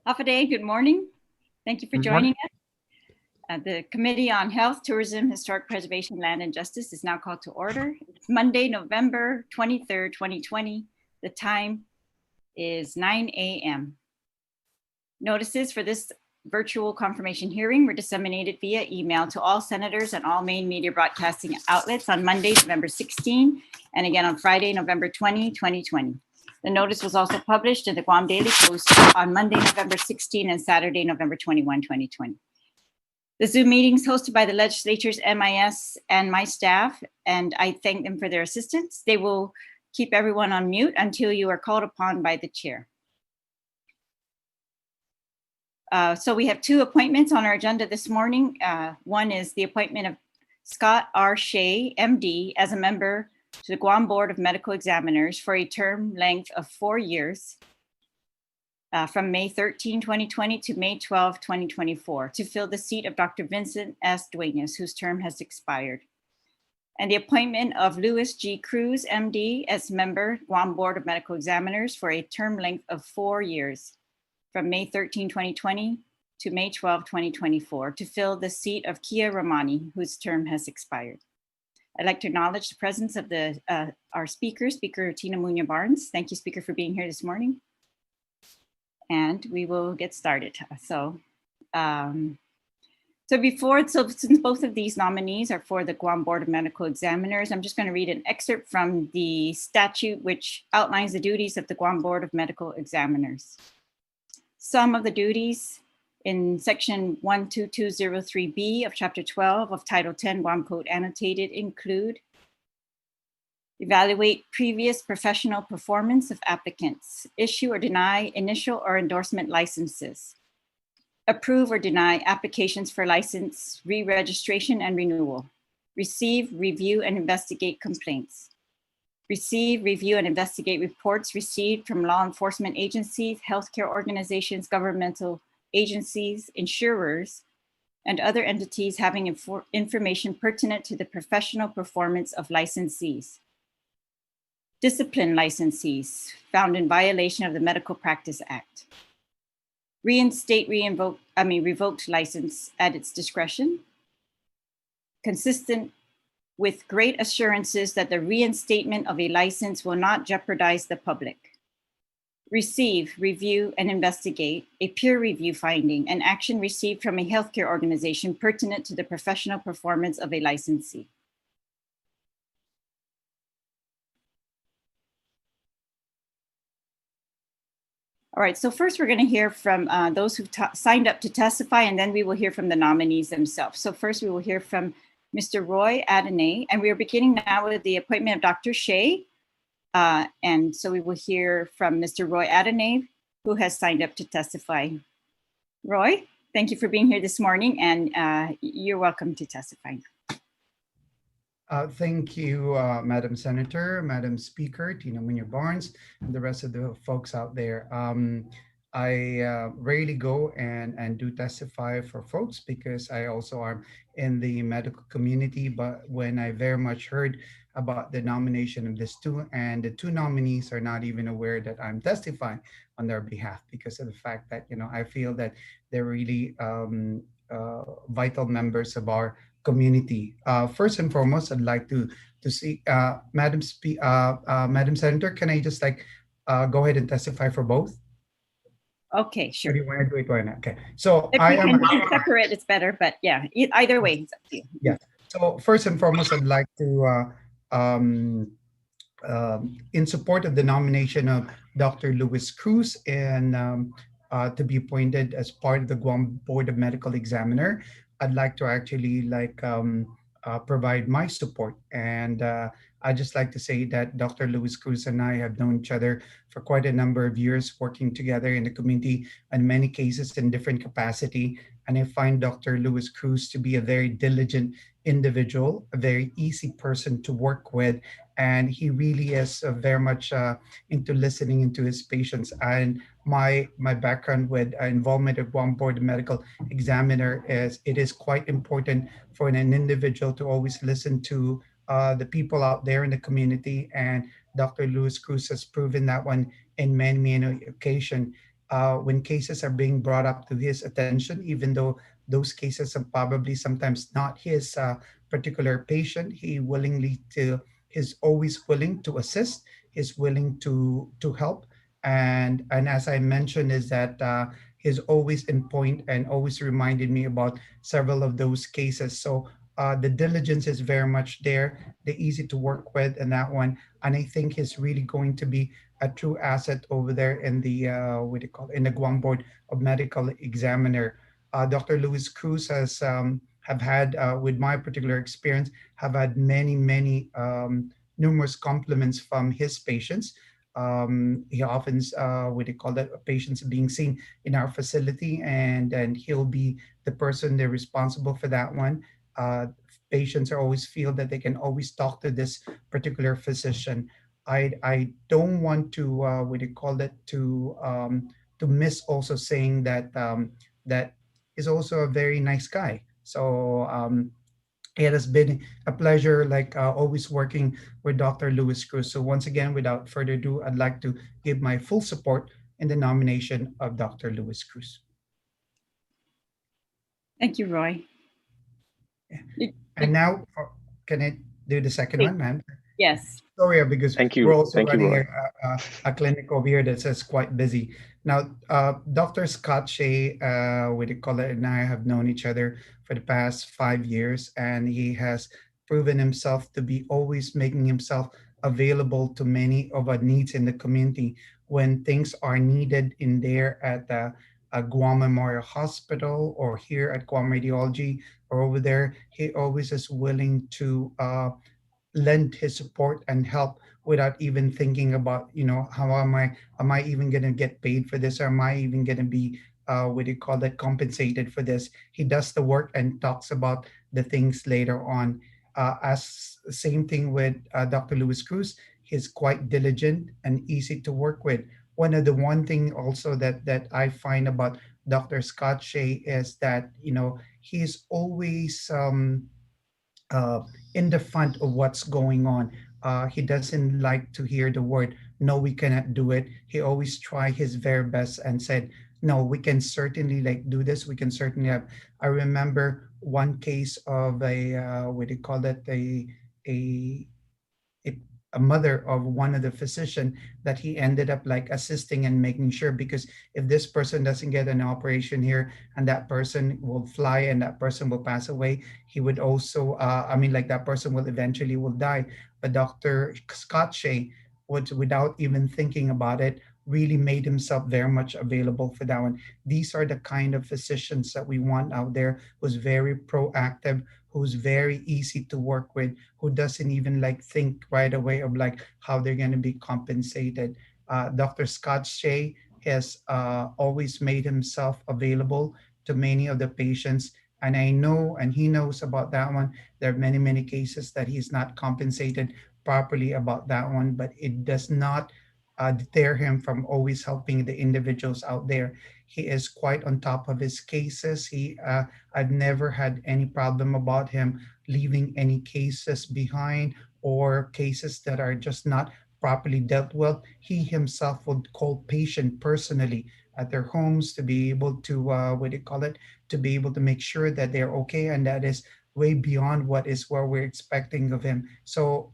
Hafaday, good morning. Thank you for Good joining morning. us. The Committee on Health, Tourism, Historic Preservation, Land and Justice is now called to order. It's Monday, November 23rd, 2020. The time is 9 a.m. Notices for this virtual confirmation hearing were disseminated via email to all senators and all main media broadcasting outlets on Monday, November 16, and again on Friday, November 20, 2020. The notice was also published in the Guam Daily Post on Monday, November 16 and Saturday, November 21, 2020. The Zoom meetings hosted by the legislature's MIS and my staff, and I thank them for their assistance. They will keep everyone on mute until you are called upon by the chair. So we have two appointments on our agenda this morning. One is the appointment of Scott R. Shea, MD, as a member to the Guam Board of Medical Examiners for a term length of 4 years from May 13, 2020 to May 12, 2024, to fill the seat of Dr. Vincent S. Duenas, whose term has expired. And the appointment of Louis G. Cruz, MD, as member, Guam Board of Medical Examiners for a term length of 4 years from May 13, 2020 to May 12, 2024, to fill the seat of Kia Ramani, whose term has expired. I'd like to acknowledge the presence of our speaker, Speaker Tina Muñoz Barnes. Thank you, Speaker, for being here this morning. And we will get started. So since both of these nominees are for the Guam Board of Medical Examiners, I'm just going to read an excerpt from the statute which outlines the duties of the Guam Board of Medical Examiners. Some of the duties in section 12203B of chapter 12 of Title 10 Guam Code annotated include: evaluate previous professional performance of applicants, issue or deny initial or endorsement licenses, approve or deny applications for license, re-registration and renewal, receive, review, and investigate complaints, receive, review, and investigate reports received from law enforcement agencies, healthcare organizations, governmental agencies, insurers, and other entities having information pertinent to the professional performance of licensees, discipline licensees found in violation of the Medical Practice Act, reinstate revoked license at its discretion, consistent with great assurances that the reinstatement of a license will not jeopardize the public, receive, review, and investigate a peer review finding and action received from a healthcare organization pertinent to the professional performance of a licensee. All right, so first we're going to hear from those who've signed up to testify, and then we will hear from the nominees themselves. So first we will hear from Mr. Roy Adenay, and we are beginning now with the appointment of Dr. Shea. And so we will hear from Mr. Roy Adenay, who has signed up to testify. Roy, thank you for being here this morning, and you're welcome to testify. Thank you, Madam Senator, Madam Speaker, Tina Muñoz Barnes, and the rest of the folks out there. I rarely go and do testify for folks because I also am in the medical community, but when I very much heard about the nomination of these two, and the two nominees are not even aware that I'm testifying on their behalf because of the fact that, I feel that they're really vital members of our community. First and foremost, I'd like to see Madam Senator. Can I just go ahead and testify for both? Okay, sure. Or do you want to do it right now? Okay. So if I you am can separate, it's better. But yeah, either way, it's up to you. Yeah. So first and foremost, I'd like to, in support of the nomination of Dr. Louis Cruz and to be appointed as part of the Guam Board of Medical Examiner, I'd like to actually provide my support. And I'd just like to say that Dr. Louis Cruz and I have known each other for quite a number of years, working together in the community in many cases in different capacity. And I find Dr. Louis Cruz to be a very diligent individual, a very easy person to work with. And he really is very much into listening into his patients. And my background with involvement at Guam Board of Medical Examiner is it is quite important for an individual to always listen to the people out there in the community. And Dr. Louis Cruz has proven that one in many occasions. when cases are being brought up to his attention, even though those cases are probably sometimes not his particular patient, he's always willing to assist. He's willing to help, and as I mentioned, is that he's always in point and always reminded me about several of those cases. So the diligence is very much there, the easy to work with, and that one. And I think he's really going to be a true asset over there in the what do you call it, in the Guam Board of Medical Examiner. Dr. Luis Cruz has have had, with my particular experience, have had many numerous compliments from his patients. He often, what do you call that, patients being seen in our facility, and he'll be the person they're responsible for that one. Uh, Patients are always feel that they can always talk to this particular physician. I don't want to what do you call it, to miss also saying that that is also a very nice guy. So it has been a pleasure, like always working with Dr. Luis Cruz. So once again, without further ado, I'd like to give my full support in the nomination of Dr. Luis Cruz. Thank you, Roy. Yeah. You- And now, can I do the second Please. one, ma'am? Yes. Sorry, because Thank we're you. also Thank you, running Roy. a clinic over here that says quite busy. Now, Dr. Scott Shea, what do you call it, and I have known each other for the past 5 years, and he has proven himself to be always making himself available to many of our needs in the community when things are needed in there at Guam Memorial Hospital or here at Guam Radiology or over there. He always is willing to lend his support and help without even thinking about, how am I even going to get paid for this, or am I even going to be what do you call that, compensated for this. He does the work and talks about the things later on. As same thing with Dr. Luis Cruz. He's quite diligent and easy to work with. One thing also that I find about Dr. Scott Shea is that he's always uh, in the front of what's going on. He doesn't like to hear the word, no, we cannot do it. He always try his very best and said, no, we can certainly like do this. We can certainly have. I remember one case of a, what do you call it, a a, a mother of one of the physician that he ended up like assisting and making sure, because if this person doesn't get an operation here and that person will fly and that person will pass away, he would also like that person will eventually will die. But Dr. Scott Shea would, without even thinking about it, really made himself very much available for that one. These are the kind of physicians that we want out there, who's very proactive, who's very easy to work with, who doesn't even like think right away of like how they're going to be compensated. Dr. Scott Shea has always made himself available to many of the patients. And I know, and he knows about that one. There are many cases that he's not compensated properly about that one, but it does not deter him from always helping the individuals out there. He is quite on top of his cases. I've never had any problem about him leaving any cases behind or cases that are just not properly dealt with. He himself would call patient personally at their homes to be able to, what do you call it, to be able to make sure that they're okay. And that is way beyond what we're expecting of him. So,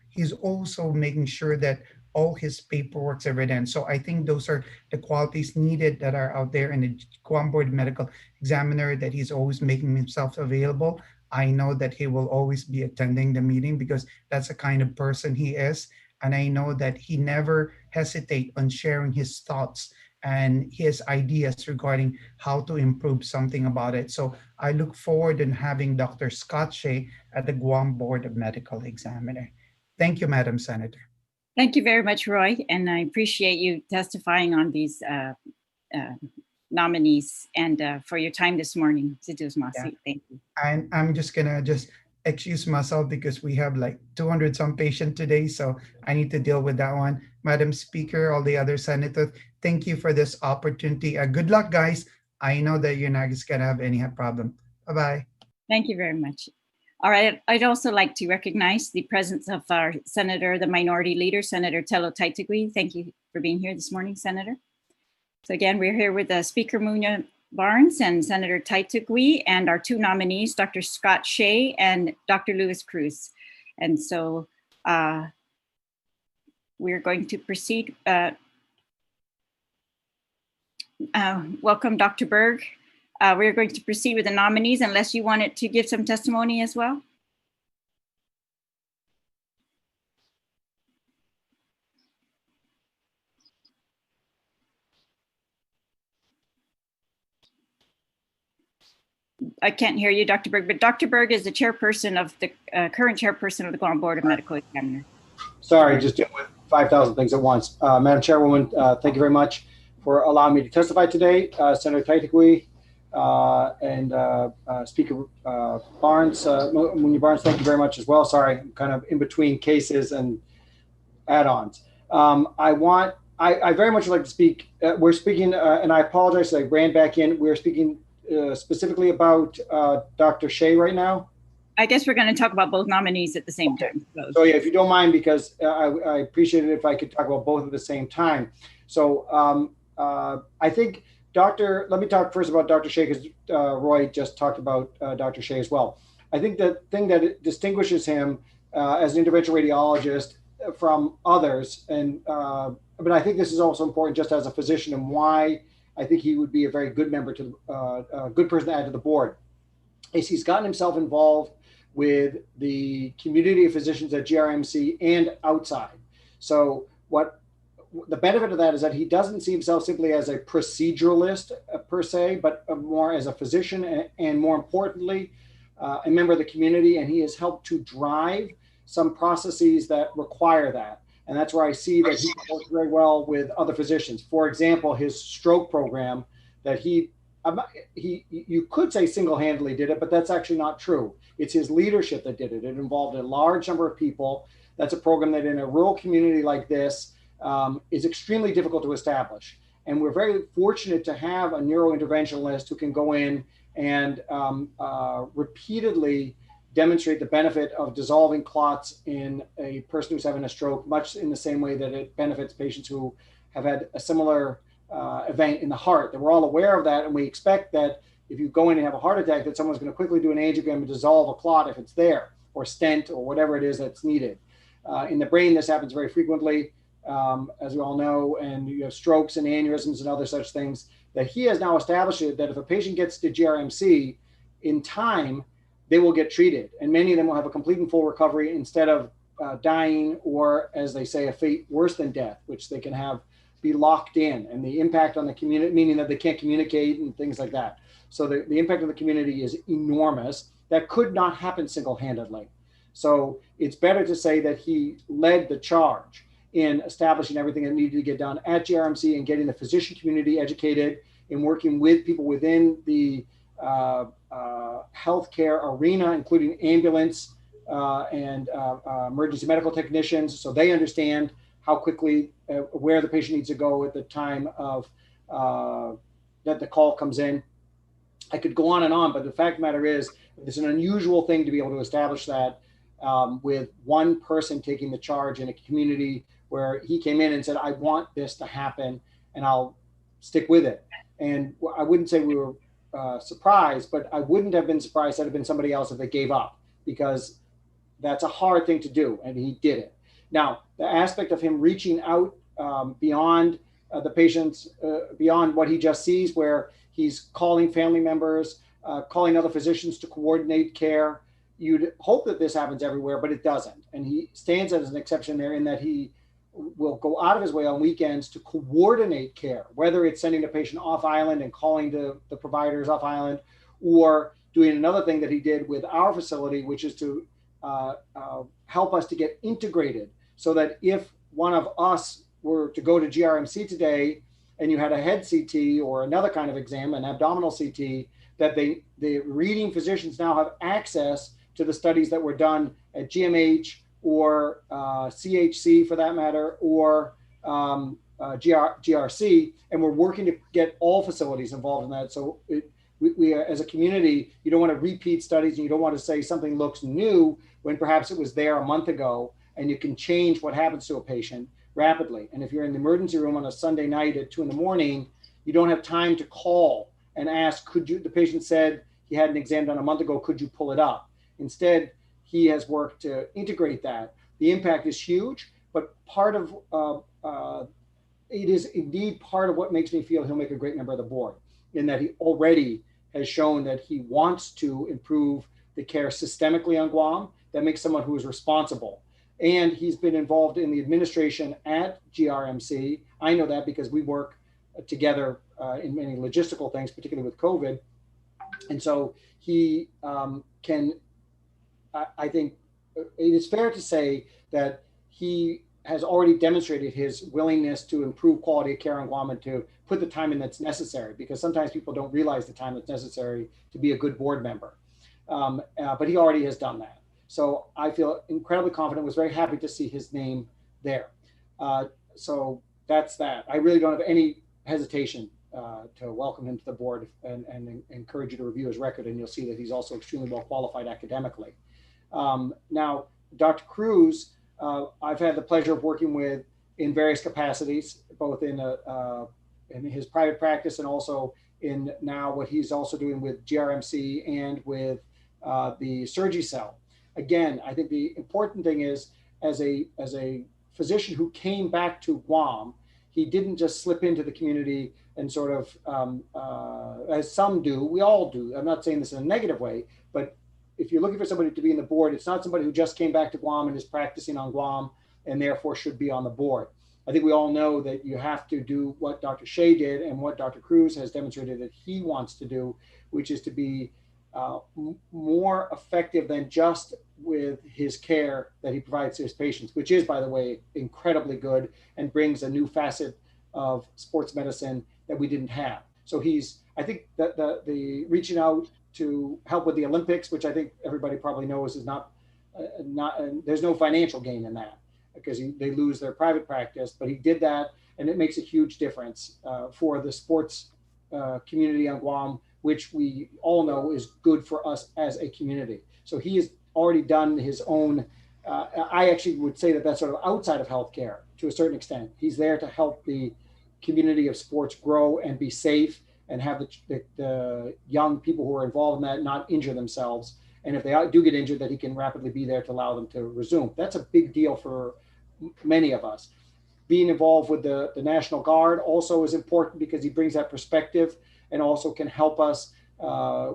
he's also making sure that all his paperwork's are written. So I think those are the qualities needed that are out there in the Guam Board Medical Examiner, that he's always making himself available. I know that he will always be attending the meeting because that's the kind of person he is. And I know that he never hesitate on sharing his thoughts and his ideas regarding how to improve something about it. So I look forward in having Dr. Scott Shea at the Guam Board of Medical Examiner. Thank you, Madam Senator. Thank you very much, Roy. And I appreciate you testifying on these nominees and for your time this morning. Thank you. And I'm just gonna excuse myself because we have like 200 some patient today, so I need to deal with that one. Madam Speaker, all the other senators, thank you for this opportunity. Good luck, guys. I know that you're not just gonna have any problem. Bye-bye. Thank you very much. All right, I'd also like to recognize the presence of our Senator, the Minority Leader, Senator Terlaje. Thank you for being here this morning, Senator. So again, we're here with Speaker Munya Barnes and Senator Taitukwi and our two nominees, Dr. Scott Shea and Dr. Lewis Cruz. And so we're going to proceed. Welcome, Dr. Berg. We're going to proceed with the nominees unless you wanted to give some testimony as well. I can't hear you, Dr. Berg, but Dr. Berg is the chairperson of the current chairperson of the Guam Board of Medical Examiners. Sorry, just dealing with 5,000 things at once. Madam Chairwoman, thank you very much for allowing me to testify today. Senator Taitukwi and Speaker Barnes, Munya Barnes, thank you very much as well. Sorry, I'm kind of in between cases and add-ons. I very much would like to speak. We're speaking, and I apologize, I ran back in. We're speaking specifically about Dr. Shea right now. I guess we're going to talk about both nominees at the same time. So yeah, if you don't mind, because I appreciate it if I could talk about both at the same time. So I think let me talk first about Dr. Shea, because Roy just talked about Dr. Shea as well. I think the thing that distinguishes him as an interventional radiologist from others, and but I think this is also important just as a physician, and why I think he would be a very good member to a good person to add to the board, is he's gotten himself involved with the community of physicians at GRMC and outside. So what the benefit of that is that he doesn't see himself simply as a proceduralist per se, but more as a physician and more importantly, a member of the community. And he has helped to drive some processes that require that. And that's where I see that he works very well with other physicians. For example, his stroke program that you could say single-handedly did it, but that's actually not true. It's his leadership that did it. It involved a large number of people. That's a program that in a rural community like this is extremely difficult to establish. And we're very fortunate to have a neurointerventionalist who can go in and repeatedly demonstrate the benefit of dissolving clots in a person who's having a stroke, much in the same way that it benefits patients who have had a similar event in the heart. That we're all aware of that, and we expect that if you go in and have a heart attack, that someone's going to quickly do an angiogram and dissolve a clot if it's there, or stent, or whatever it is that's needed. In the brain, this happens very frequently, as we all know, and you have strokes and aneurysms and other such things. That he has now established that if a patient gets to GRMC in time, they will get treated, and many of them will have a complete and full recovery instead of dying, or as they say, a fate worse than death, which they can be locked in, and the impact on the community, meaning that they can't communicate and things like that. So the impact on the community is enormous. That could not happen single-handedly. So it's better to say that he led the charge in establishing everything that needed to get done at GRMC and getting the physician community educated, and working with people within the healthcare arena, including ambulance and emergency medical technicians, so they understand how quickly, where the patient needs to go at the time of that the call comes in. I could go on and on, but the fact of the matter is, it's an unusual thing to be able to establish that with one person taking the charge in a community where he came in and said, I want this to happen and I'll stick with it. And I wouldn't say we were surprised, but I wouldn't have been surprised had it been somebody else if they gave up, because that's a hard thing to do, and he did it. Now, the aspect of him reaching out beyond the patients, beyond what he just sees, where he's calling family members, calling other physicians to coordinate care. You'd hope that this happens everywhere, but it doesn't. And he stands as an exception there in that he will go out of his way on weekends to coordinate care, whether it's sending the patient off island and calling the providers off island, or doing another thing that he did with our facility, which is to help us to get integrated, so that if one of us were to go to GRMC today and you had a head CT or another kind of exam, an abdominal CT, that the reading physicians now have access to the studies that were done at GMH or CHC for that matter, or GRC, and we're working to get all facilities involved in that. So we as a community, you don't want to repeat studies, and you don't want to say something looks new when perhaps it was there a month ago, and you can change what happens to a patient rapidly. And if you're in the emergency room on a Sunday night at 2 a.m, You don't have time to call and ask, the patient said he had an exam done a month ago, could you pull it up? Instead, he has worked to integrate that. The impact is huge, but part of it is indeed part of what makes me feel he'll make a great member of the board, in that he already has shown that he wants to improve the care systemically on Guam. That makes someone who is responsible. And he's been involved in the administration at GRMC. I know that because we work together in many logistical things, particularly with COVID. And so he I think it is fair to say that he has already demonstrated his willingness to improve quality of care on Guam and to put the time in that's necessary, because sometimes people don't realize the time that's necessary to be a good board member. But he already has done that. So I feel incredibly confident, was very happy to see his name there. So that's that. I really don't have any hesitation to welcome him to the board and encourage you to review his record, and you'll see that he's also extremely well qualified academically. Now, Dr. Cruz, I've had the pleasure of working with in various capacities, both in his private practice and also in now what he's also doing with GRMC and with the Surgery Cell. Again, I think the important thing is, as a physician who came back to Guam, he didn't just slip into the community and sort of, as some do, we all do. I'm not saying this in a negative way, but if you're looking for somebody to be in the board, it's not somebody who just came back to Guam and is practicing on Guam and therefore should be on the board. I think we all know that you have to do what Dr. Shea did and what Dr. Cruz has demonstrated that he wants to do, which is to be more effective than just with his care that he provides to his patients, which is, by the way, incredibly good and brings a new facet of sports medicine that we didn't have. So I think that the reaching out to help with the Olympics, which I think everybody probably knows is not there's no financial gain in that, because they lose their private practice, but he did that, and it makes a huge difference for the sports community on Guam, which we all know is good for us as a community. So he has already done his own, I actually would say that that's sort of outside of healthcare to a certain extent. He's there to help the community of sports grow and be safe and have the young people who are involved in that not injure themselves. And if they do get injured, that he can rapidly be there to allow them to resume. That's a big deal for many of us. Being involved with the National Guard also is important, because he brings that perspective and also can help us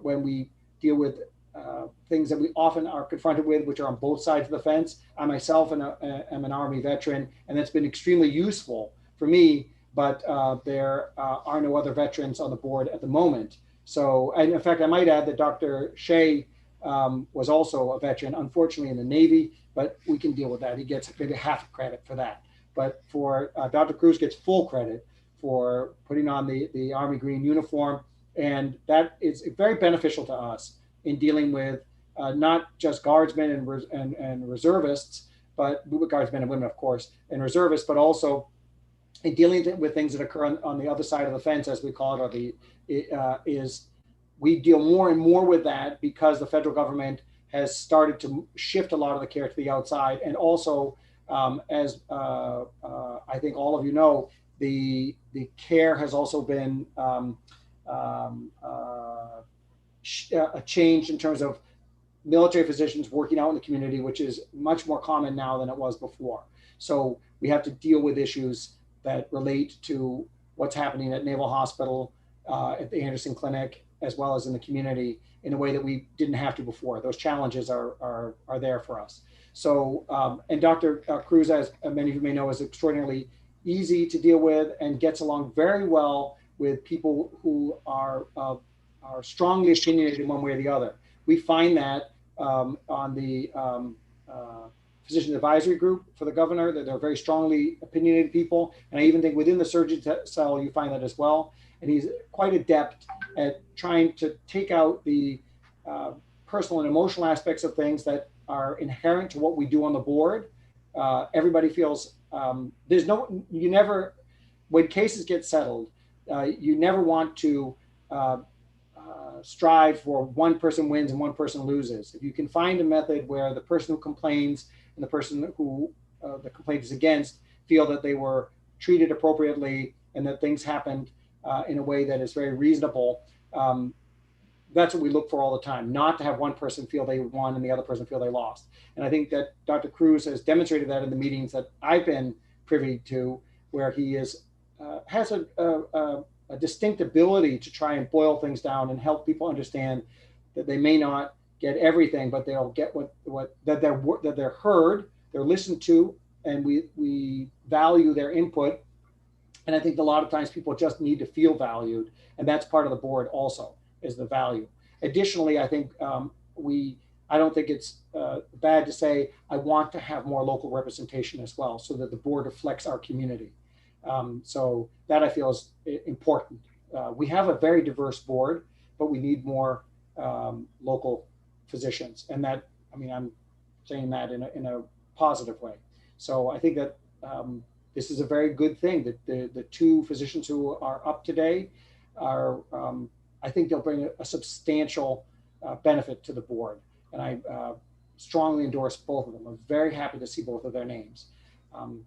when we deal with things that we often are confronted with, which are on both sides of the fence. I myself am an Army veteran, and that's been extremely useful for me, but there are no other veterans on the board at the moment. So, and in fact, I might add that Dr. Shea was also a veteran, unfortunately in the Navy, but we can deal with that. He gets maybe half credit for that. But for Dr. Cruz gets full credit for putting on the Army Green uniform. And that is very beneficial to us in dealing with not just guardsmen and reservists, but guardsmen and women, of course, and reservists, but also in dealing with things that occur on the other side of the fence, as we call it, we deal more and more with that because the federal government has started to shift a lot of the care to the outside. And also, as I think all of you know, the care has also been a change in terms of military physicians working out in the community, which is much more common now than it was before. So we have to deal with issues that relate to what's happening at Naval Hospital, at the Anderson Clinic, as well as in the community, in a way that we didn't have to before. Those challenges are there for us. So, and Dr. Cruz, as many of you may know, is extraordinarily easy to deal with and gets along very well with people who are strongly opinionated in one way or the other. We find that on the physician advisory group for the governor, that they're very strongly opinionated people. And I even think within the surgery cell, you find that as well. And he's quite adept at trying to take out the personal and emotional aspects of things that are inherent to what we do on the board. Everybody feels when cases get settled, you never want to strive for one person wins and one person loses. If you can find a method where the person who complains and the person who the complaint is against feel that they were treated appropriately and that things happened in a way that is very reasonable. That's what we look for all the time, not to have one person feel they won and the other person feel they lost. And I think that Dr. Cruz has demonstrated that in the meetings that I've been privy to, where he has a distinct ability to try and boil things down and help people understand that they may not get everything, but they'll get that they're heard, they're listened to, and we value their input. And I think a lot of times people just need to feel valued, and that's part of the board also, is the value. Additionally, I think I don't think it's bad to say I want to have more local representation as well, so that the board reflects our community. So that I feel is important. We have a very diverse board, but we need more local physicians, and that, I mean, I'm saying that in a positive way. So I think that this is a very good thing that the two physicians who are up today are, I think they'll bring a substantial benefit to the board. And I strongly endorse both of them. I'm very happy to see both of their names. And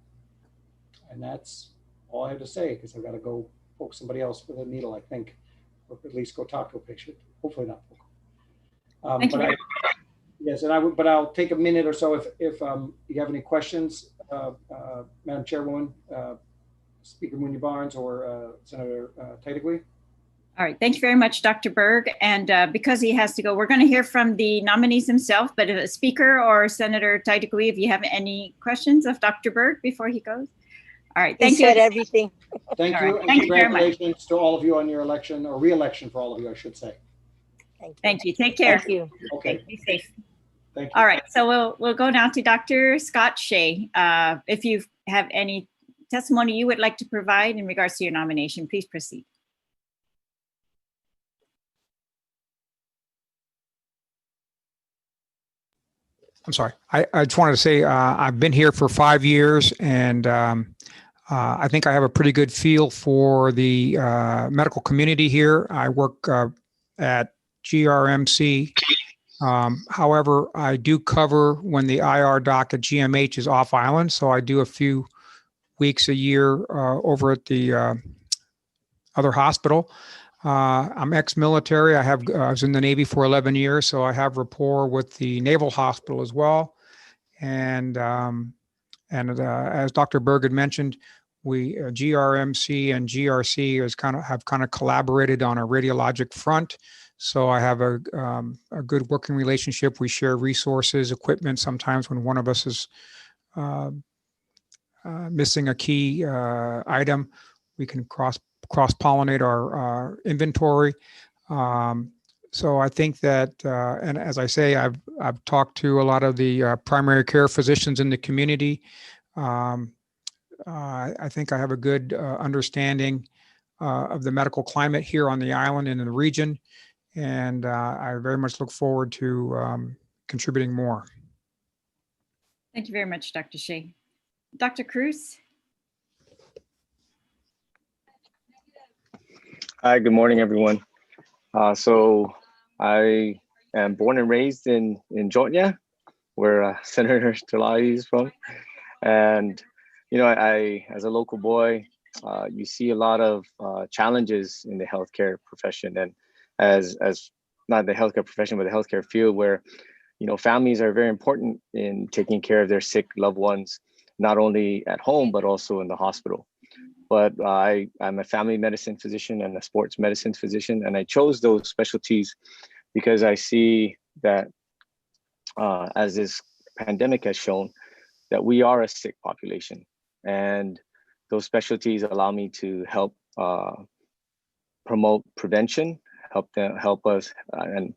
that's all I have to say, because I've got to go poke somebody else with a needle, I think, or at least go talk to a patient. Hopefully not. Thank you. Yes, and but I'll take a minute or so if you have any questions, Madam Chairwoman, Speaker Munya-Barnes, or Senator Titlegy. All right, thank you very much, Dr. Berg. And because he has to go, we're going to hear from the nominees themselves, but a Speaker or Senator Titlegy, if you have any questions of Dr. Berg before he goes. All right, thank you. He said everything. Thank All you, right. and Thank you very much. congratulations to all of you on your election, or re-election for all of you, I should say. Thank you. Thank you. Take care. Thank you. Okay, Be safe. thank you. All right, so we'll go now to Dr. Scott Shea. If you have any testimony you would like to provide in regards to your nomination, please proceed. I'm sorry. I just wanted to say I've been here for 5 years, and I think I have a pretty good feel for the medical community here. I work at GRMC. However, I do cover when the IR doc at GMH is off island, so I do a few weeks a year over at the other hospital. I'm ex-military. I was in the Navy for 11 years, so I have rapport with the Naval Hospital as well. And as Dr. Berg had mentioned, we GRMC and GRC have kind of collaborated on a radiologic front. So I have a good working relationship. We share resources, equipment. Sometimes when one of us is missing a key item, we can cross-pollinate our inventory. So I think that, and as I say, I've talked to a lot of the primary care physicians in the community. I think I have a good understanding of the medical climate here on the island and in the region, and I very much look forward to contributing more. Thank you very much, Dr. Shea. Dr. Cruz? Hi, good morning, everyone. So I am born and raised in Georgia, where Senator Terlaje is from. And, you know, I as a local boy, you see a lot of challenges in the healthcare profession, and as not the healthcare profession, but the healthcare field, where, you know, families are very important in taking care of their sick loved ones, not only at home, but also in the hospital. But I'm a family medicine physician and a sports medicine physician, and I chose those specialties because I see that as this pandemic has shown, that we are a sick population, and those specialties allow me to help promote prevention, help us. And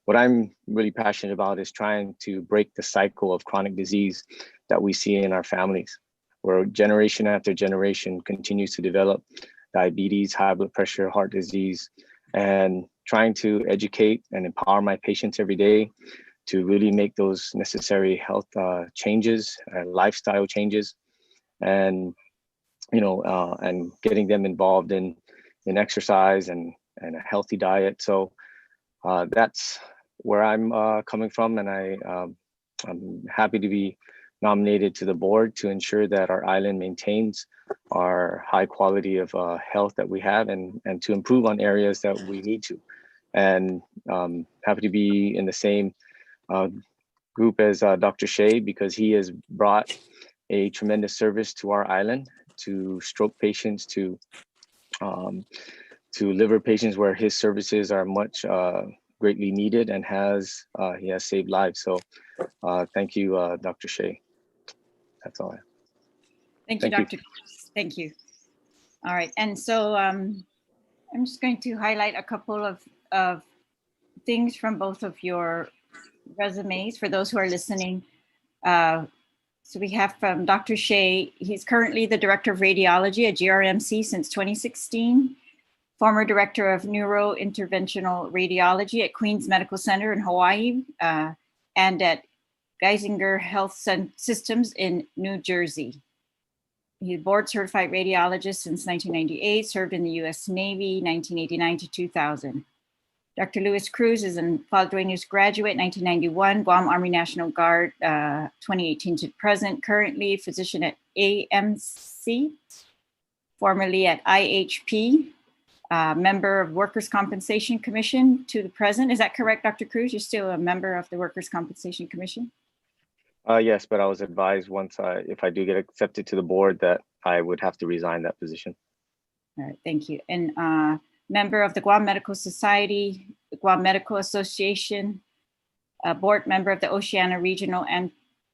what I'm really passionate about is trying to break the cycle of chronic disease that we see in our families, where generation after generation continues to develop diabetes, high blood pressure, heart disease, and trying to educate and empower my patients every day to really make those necessary health changes and lifestyle changes, and and getting them involved in exercise and a healthy diet. So that's where I'm coming from, and I'm happy to be nominated to the board to ensure that our island maintains our high quality of health that we have, and to improve on areas that we need to. And happy to be in the same group as Dr. Shea, because he has brought a tremendous service to our island, to stroke patients, to liver patients, where his services are much greatly needed, and he has saved lives. So thank you, Dr. Shea. That's all I have. Thank you, Dr. Cruz. Thank you. All right. And so I'm just going to highlight a couple of things from both of your resumes for those who are listening. So we have from Dr. Shea, he's currently the Director of Radiology at GRMC since 2016, former Director of Neurointerventional Radiology at Queens Medical Center in Hawaii, and at Geisinger Health Systems in New Jersey. He's board certified radiologist since 1998, served in the US Navy 1989 to 2000. Dr. Luis Cruz is a Faldueños graduate, 1991, Guam Army National Guard, 2018 to present, currently physician at AMC, formerly at IHP, member of Workers' Compensation Commission to the present. Is that correct, Dr. Cruz? You're still a member of the Workers' Compensation Commission? Yes, but I was advised if I do get accepted to the board, that I would have to resign that position. All right, thank you. And member of the Guam Medical Society, the Guam Medical Association, a board member of the Oceania Regional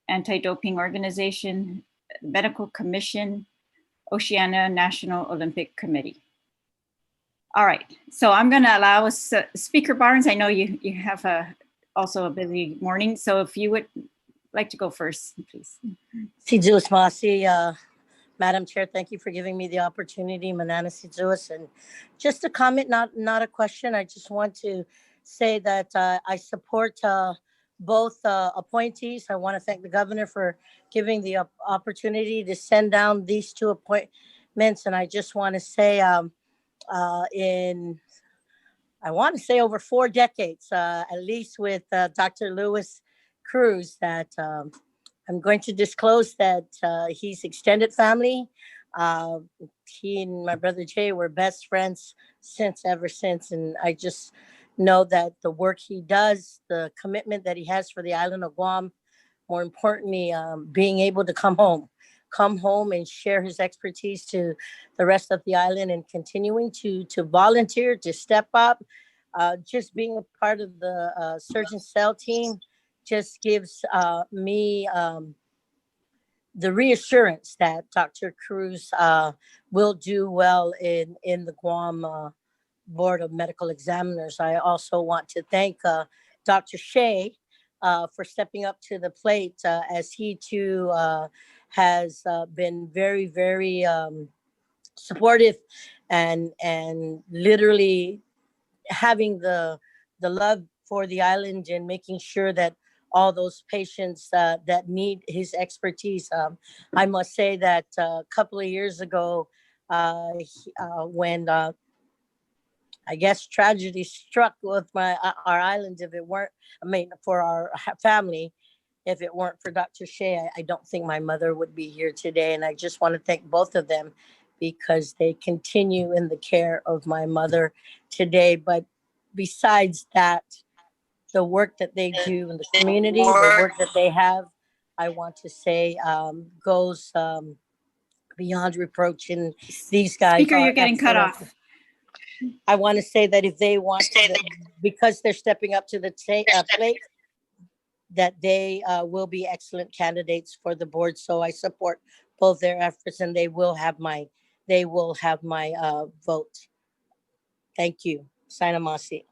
Anti-Doping Organization, Medical Commission, Oceania National Olympic Committee. All right, so I'm going to allow us, Speaker Barnes, I know you have also a busy morning, so if you would like to go first, please. Si Jules Masi, Madam Chair, thank you for giving me the opportunity. Manana Si Jules, and just a comment, not a question. I just want to say that I support both appointees. I want to thank the governor for giving the opportunity to send down these two appointments, and I just want to say over 4 decades, at least with Dr. Luis Cruz, that I'm going to disclose that he's extended family. He and my brother Jay were best friends ever since. And I just know that the work he does, the commitment that he has for the island of Guam, more importantly, being able to come home and share his expertise to the rest of the island, and continuing to volunteer, to step up, just being a part of the surgeon cell team just gives me the reassurance that Dr. Cruz will do well in the Guam Board of Medical Examiners. I also want to thank Dr. Shea for stepping up to the plate, as he too has been very, very supportive and literally having the love for the island, and making sure that all those patients that need his expertise. I must say that a couple of years ago, when I guess tragedy struck with our island, for our family, if it weren't for Dr. Shea, I don't think my mother would be here today. And I just want to thank both of them, because they continue in the care of my mother today. But besides that, the work that they do in the community, the work that they have, I want to say goes beyond reproach. And these guys, Speaker, you're getting cut off. I want to say that if they want, because they're stepping up to the plate, that they will be excellent candidates for the board. So I support both their efforts, and they will have my vote. Thank you. Sainamasi.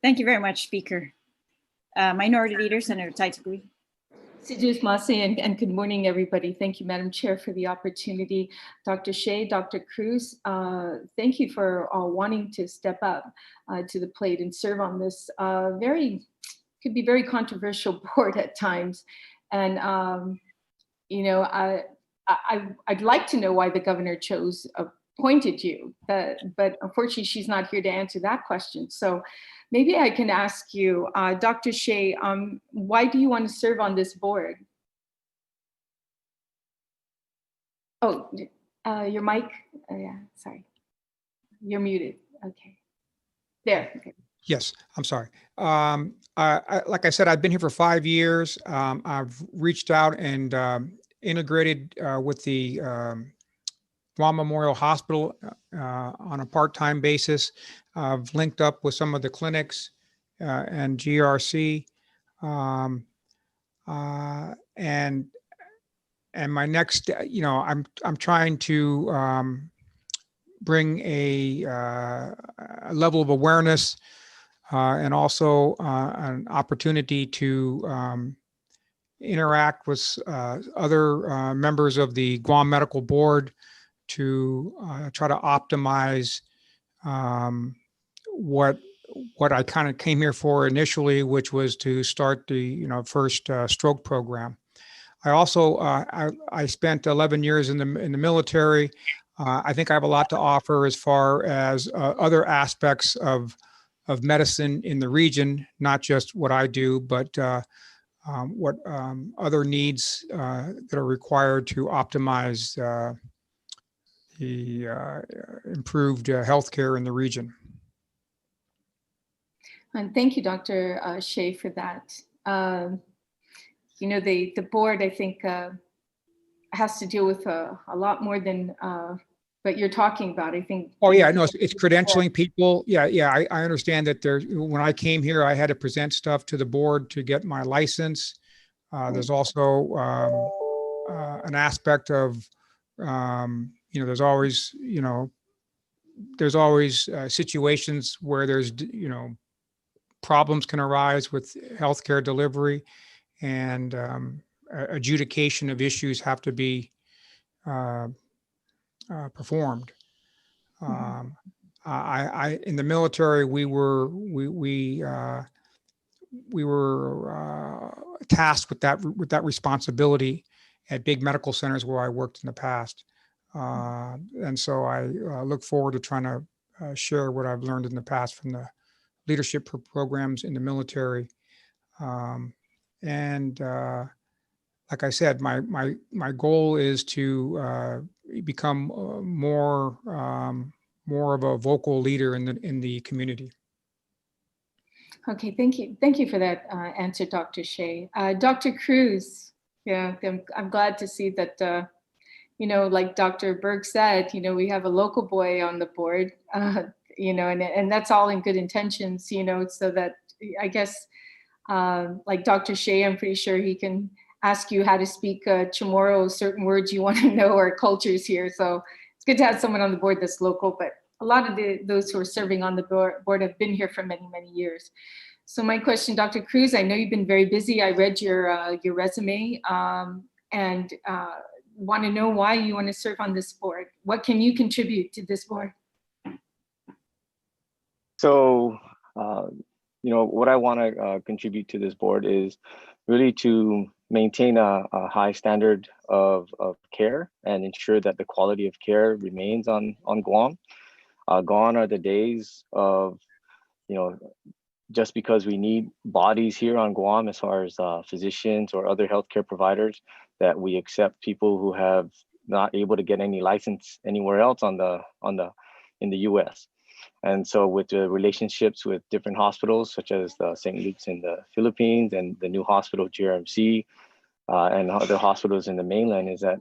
Thank you very much, Speaker. Minority Leader, Senator Taitagui. Sijus Masi, and good morning, everybody. Thank you, Madam Chair, for the opportunity. Dr. Shea, Dr. Cruz, thank you for wanting to step up to the plate and serve on this could be very controversial board at times. And, I'd like to know why the governor chose appointed you, but unfortunately she's not here to answer that question. So maybe I can ask you, Dr. Shea, why do you want to serve on this board? Oh, your mic, yeah, sorry. You're muted, okay. There, okay. Yes, I'm sorry. Like I said, I've been here for 5 years. I've reached out and integrated with the Guam Memorial Hospital on a part-time basis. I've linked up with some of the clinics and GRC, and my next, I'm trying to bring a level of awareness and also an opportunity to interact with other members of the Guam Medical Board to try to optimize what I kind of came here for initially, which was to start the first stroke program. I also I spent 11 years in the military. I think I have a lot to offer as far as other aspects of medicine in the region, not just what I do, but what other needs that are required to optimize the improved healthcare in the region. And thank you, Dr. Shea, for that. The board, I think, has to deal with a lot more than what you're talking about. I think. Oh yeah, no, it's credentialing people. Yeah, I understand that when I came here, I had to present stuff to the board to get my license. There's also an aspect of, there's always situations where there's, problems can arise with healthcare delivery, and adjudication of issues have to be performed. I in the military, we were tasked with that responsibility at big medical centers where I worked in the past, and so I look forward to trying to share what I've learned in the past from the leadership programs in the military, and like I said, my goal is to become more of a vocal leader in the community. Okay, thank you for that answer, Dr. Shea. Dr. Cruz, yeah, I'm glad to see that. Like Dr. Berg said, we have a local boy on the board, and that's all in good intentions, so that I guess, like Dr. Shea, I'm pretty sure he can ask you how to speak Chamorro, certain words you want to know, or cultures here. So it's good to have someone on the board that's local, but a lot of those who are serving on the board have been here for many, many years. So my question, Dr. Cruz, I know you've been very busy. I read your resume, and want to know why you want to serve on this board. What can you contribute to this board? So, what I want to contribute to this board is really to maintain a high standard of care and ensure that the quality of care remains on Guam. Gone are the days of, just because we need bodies here on Guam as far as physicians or other healthcare providers, that we accept people who have not able to get any license anywhere else in the U.S. And so with the relationships with different hospitals, such as the St. Luke's in the Philippines and the new hospital, GRMC, and other hospitals in the mainland, is that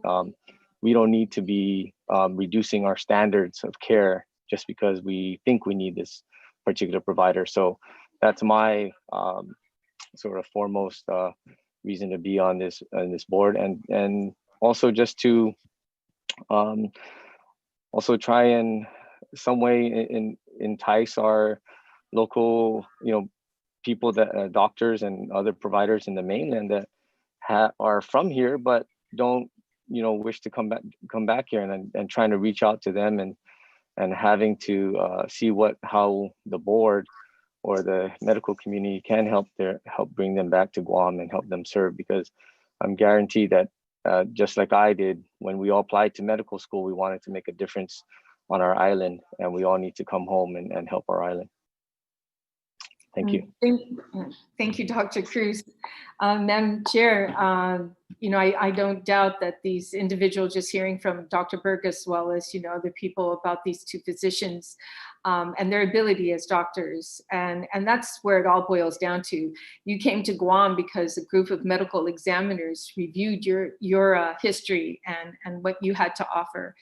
we don't need to be reducing our standards of care just because we think we need this particular provider. So that's my sort of foremost reason to be on this board, and also just to also try and some way entice our local people, that doctors and other providers in the mainland that are from here but don't wish to come back here, and trying to reach out to them and having to see how the board or the medical community can help bring them back to Guam and help them serve, because I'm guaranteed that just like I did when we all applied to medical school, we wanted to make a difference on our island, and we all need to come home and help our island. Thank you. Thank you, Dr. Cruz. Madam Chair, I don't doubt that these individuals, just hearing from Dr. Berg as well as, other people about these two physicians and their ability as doctors. And that's where it all boils down to. You came to Guam because a group of medical examiners reviewed your history and what you had to offer.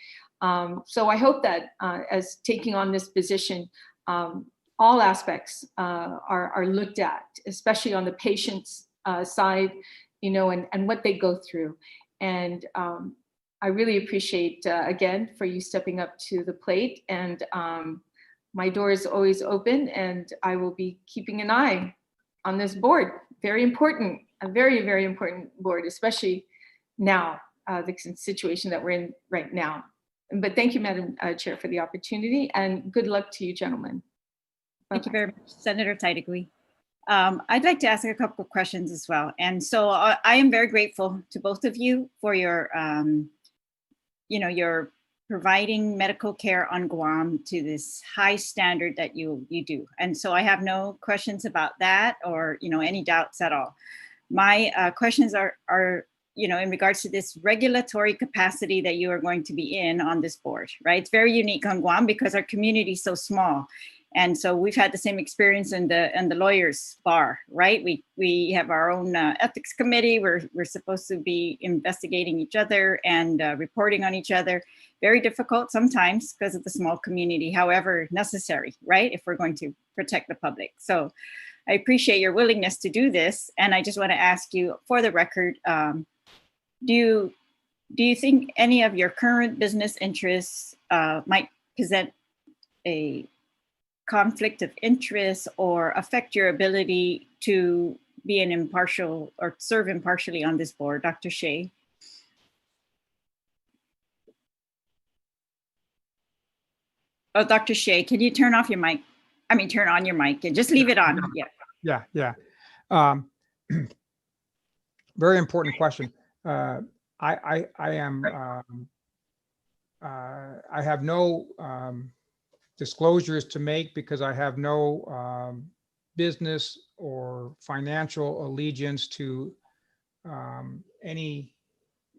So I hope that as taking on this position, all aspects are looked at, especially on the patient's side, and what they go through. And I really appreciate, again, for you stepping up to the plate. And my door is always open, and I will be keeping an eye on this board. Very important, a very, very important board, especially now, the situation that we're in right now. But thank you, Madam Chair, for the opportunity, and good luck to you, gentlemen. Thank you very much, Senator Teitegui. I'd like to ask a couple of questions as well. And so I am very grateful to both of you for your, your providing medical care on Guam to this high standard that you do. And so I have no questions about that or, any doubts at all. My questions are, in regards to this regulatory capacity that you are going to be in on this board, right? It's very unique on Guam because our community is so small. And so we've had the same experience in the lawyers bar, right? We have our own ethics committee. We're supposed to be investigating each other and reporting on each other. Very difficult sometimes because of the small community, however necessary, right? If we're going to protect the public. So I appreciate your willingness to do this. And I just want to ask you, for the record, do you think any of your current business interests might present a conflict of interest or affect your ability to be an impartial or serve impartially on this board? Dr. Shea. Oh, Dr. Shea, can you turn off your mic? I mean, turn on your mic and just leave it on. Yeah. Very important question. I have no disclosures to make because I have no business or financial allegiance to any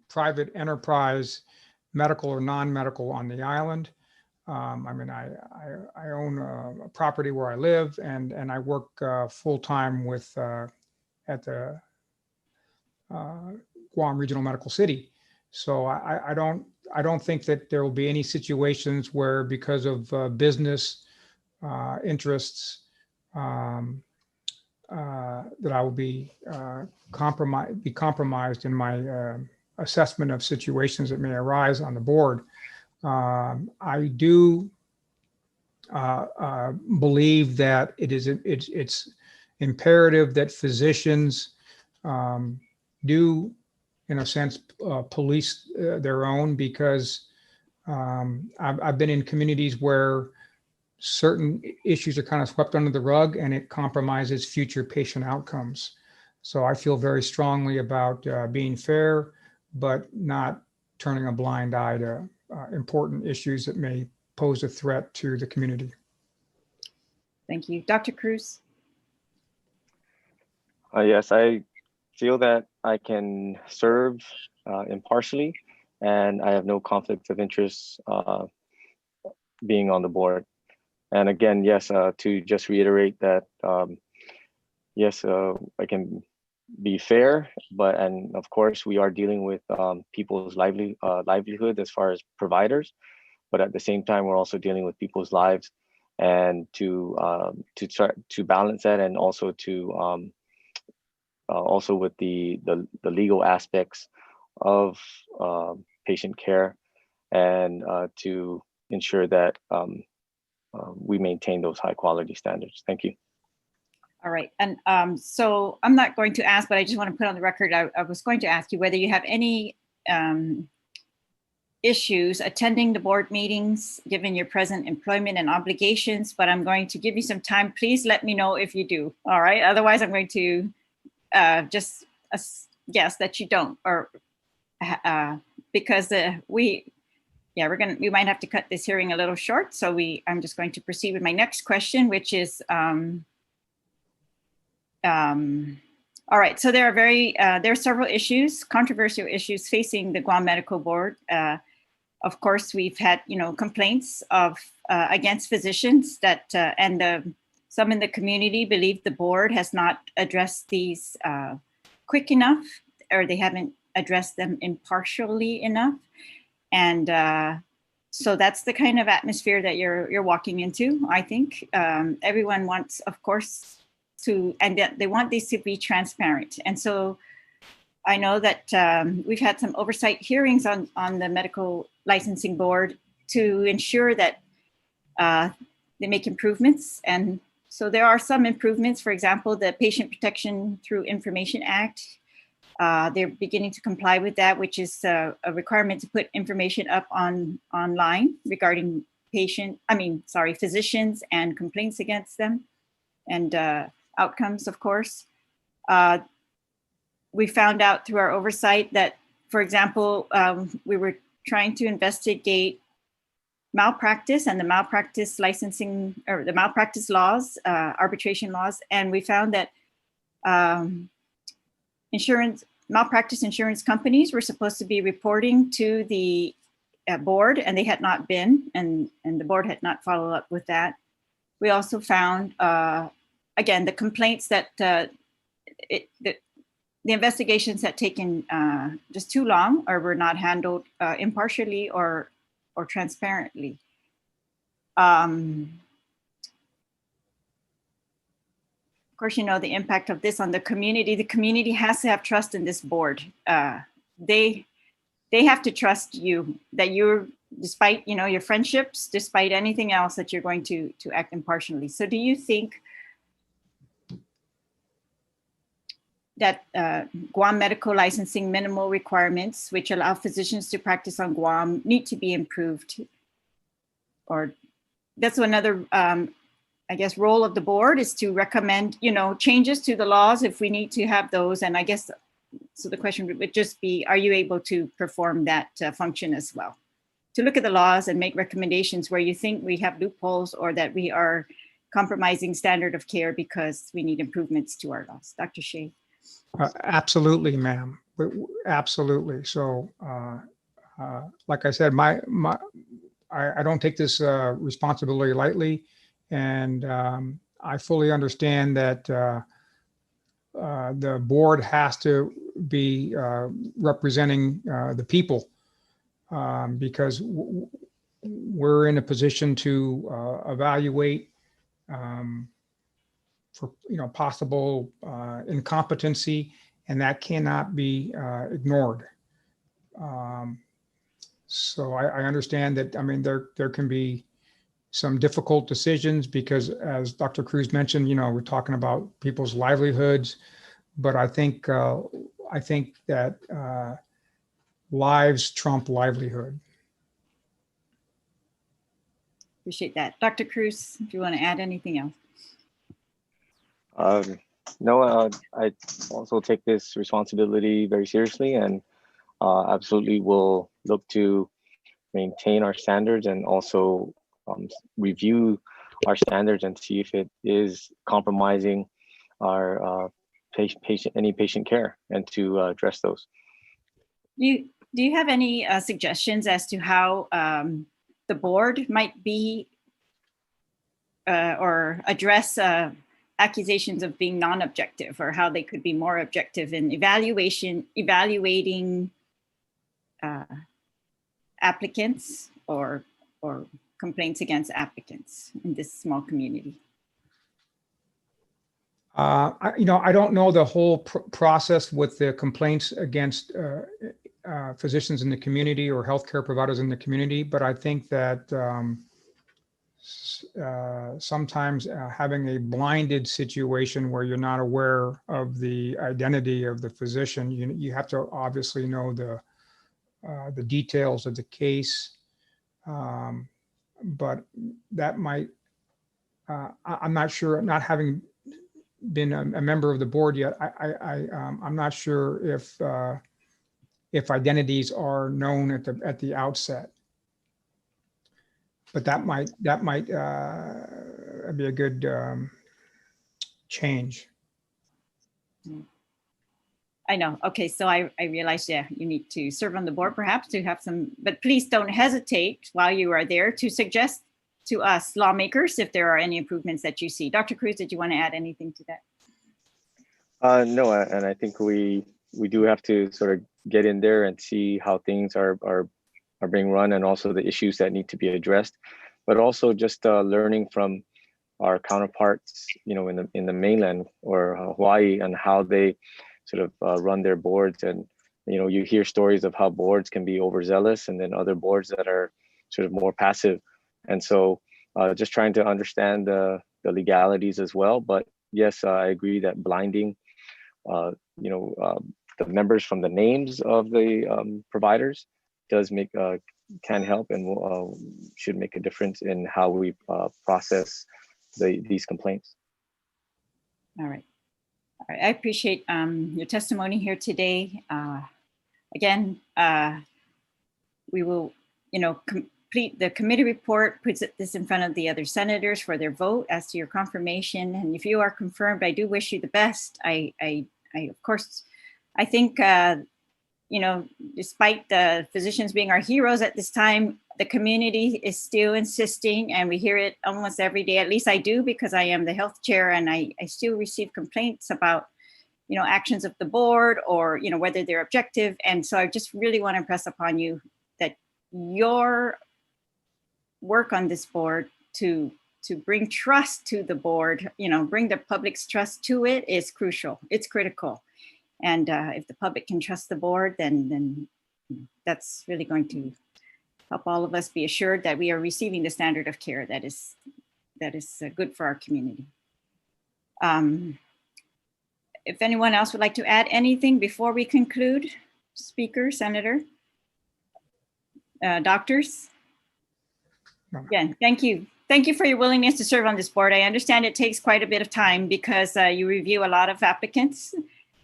private enterprise, medical or non-medical, on the island. I own a property where I live, and I work full-time with at the Guam Regional Medical City. So I don't think that there will be any situations where, because of business interests, that I will be compromised in my assessment of situations that may arise on the board. I do believe that it's imperative that physicians do, in a sense, police their own, because I've been in communities where certain issues are kind of swept under the rug and it compromises future patient outcomes. So I feel very strongly about being fair, but not turning a blind eye to important issues that may pose a threat to the community. Thank you. Dr. Cruz? Yes, I feel that I can serve impartially, and I have no conflict of interest being on the board. And again, yes, to just reiterate that, yes, I can be fair, and of course we are dealing with people's livelihood as far as providers, but at the same time we're also dealing with people's lives, and to try to balance that, and also to also with the legal aspects of patient care, and to ensure that we maintain those high quality standards. Thank you. All right. And so I'm not going to ask, but I just want to put on the record, I was going to ask you whether you have any issues attending the board meetings, given your present employment and obligations, but I'm going to give you some time. Please let me know if you do. All right. Otherwise, I'm going to just guess that you don't, or because we yeah, we might have to cut this hearing a little short. So I'm just going to proceed with my next question, which is, all right, so there are several issues, controversial issues facing the Guam Medical Board. Of course, we've had, complaints against physicians that, some in the community believe the board has not addressed these quick enough, or they haven't addressed them impartially enough. And so that's the kind of atmosphere that you're walking into, I think. Everyone wants, of course, they want these to be transparent. And so I know that we've had some oversight hearings on the medical licensing board to ensure that they make improvements. And so there are some improvements. For example, the Patient Protection Through Information Act, they're beginning to comply with that, which is a requirement to put information up online regarding physicians and complaints against them, and outcomes, of course. We found out through our oversight that, for example, we were trying to investigate malpractice and the malpractice licensing, or the malpractice laws, arbitration laws, and we found that malpractice insurance companies were supposed to be reporting to the board, and they had not been, and the board had not followed up with that. We also found, again, the complaints that the investigations had taken just too long, or were not handled impartially or transparently. Of course, the impact of this on the community. The community has to have trust in this board. They have to trust you, that you're, despite your friendships, despite anything else, that you're going to act impartially. So do you think that Guam medical licensing minimal requirements, which allow physicians to practice on Guam, need to be improved? Or that's another, I guess, role of the board, is to recommend, changes to the laws if we need to have those. And I guess, so the question would just be, are you able to perform that function as well? To look at the laws and make recommendations where you think we have loopholes, or that we are compromising standard of care because we need improvements to our laws. Dr. Shea. Absolutely, ma'am. Absolutely. So, like I said, I don't take this responsibility lightly, and I fully understand that the board has to be representing the people, because we're in a position to evaluate for possible incompetency, and that cannot be ignored. So I understand that. I mean, there can be some difficult decisions, because, as Dr. Cruz mentioned, we're talking about people's livelihoods, but I think that lives trump livelihood. Appreciate that. Dr. Cruz, if you want to add anything else. No, I also take this responsibility very seriously, and absolutely will look to maintain our standards, and also review our standards and see if it is compromising our patient care, and to address those. Do you have any suggestions as to how the board might be or address accusations of being non-objective, or how they could be more objective in evaluating applicants or complaints against applicants in this small community? I don't know the whole process with the complaints against physicians in the community or healthcare providers in the community, but I think that sometimes having a blinded situation where you're not aware of the identity of the physician, you have to obviously know the details of the case, but that might, I'm not sure, not having been a member of the board yet, I'm not sure if identities are known at the outset. but that might be a good change. I know. Okay, so I realize, yeah, you need to serve on the board perhaps to have some, but please don't hesitate while you are there to suggest to us lawmakers if there are any improvements that you see. Dr. Cruz, did you want to add anything to that? No, and I think we do have to sort of get in there and see how things are being run, and also the issues that need to be addressed, but also just learning from our counterparts, you know, in the mainland or Hawaii, and how they sort of run their boards. And you know, you hear stories of how boards can be overzealous, and then other boards that are sort of more passive. And so just trying to understand the legalities as well. But yes, I agree that blinding you know, the members from the names of the providers does make can help, and will, should make a difference in how we process these complaints. All right. All right. I appreciate your testimony here today. Again, we will, you know, complete the committee report, puts this in front of the other senators for their vote as to your confirmation. And if you are confirmed, I do wish you the best. I of course, I think, you know, despite the physicians being our heroes at this time, the community is still insisting, and we hear it almost every day. At least I do, because I am the health chair, and I still receive complaints about, you know, actions of the board, or, you know, whether they're objective. And so I just really want to impress upon you that your work on this board to bring trust to the board, you know, bring the public's trust to it is crucial. It's critical. And if the public can trust the board, then that's really going to help all of us be assured that we are receiving the standard of care that is good for our community. If anyone else would like to add anything before we conclude, speaker, senator, doctors? Again, thank you. Thank you for your willingness to serve on this board. I understand it takes quite a bit of time because you review a lot of applicants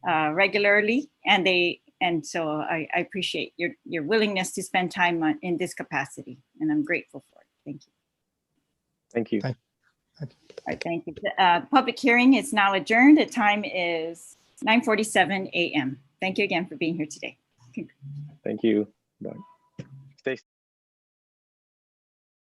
regularly, and so I appreciate your willingness to spend time in this capacity, and I'm grateful for it. Thank you. Thank you. Thank All right, thank you. The public hearing is now adjourned. The time is 9:47 a.m. Thank you again for being here today. Thank you. Bye. Stay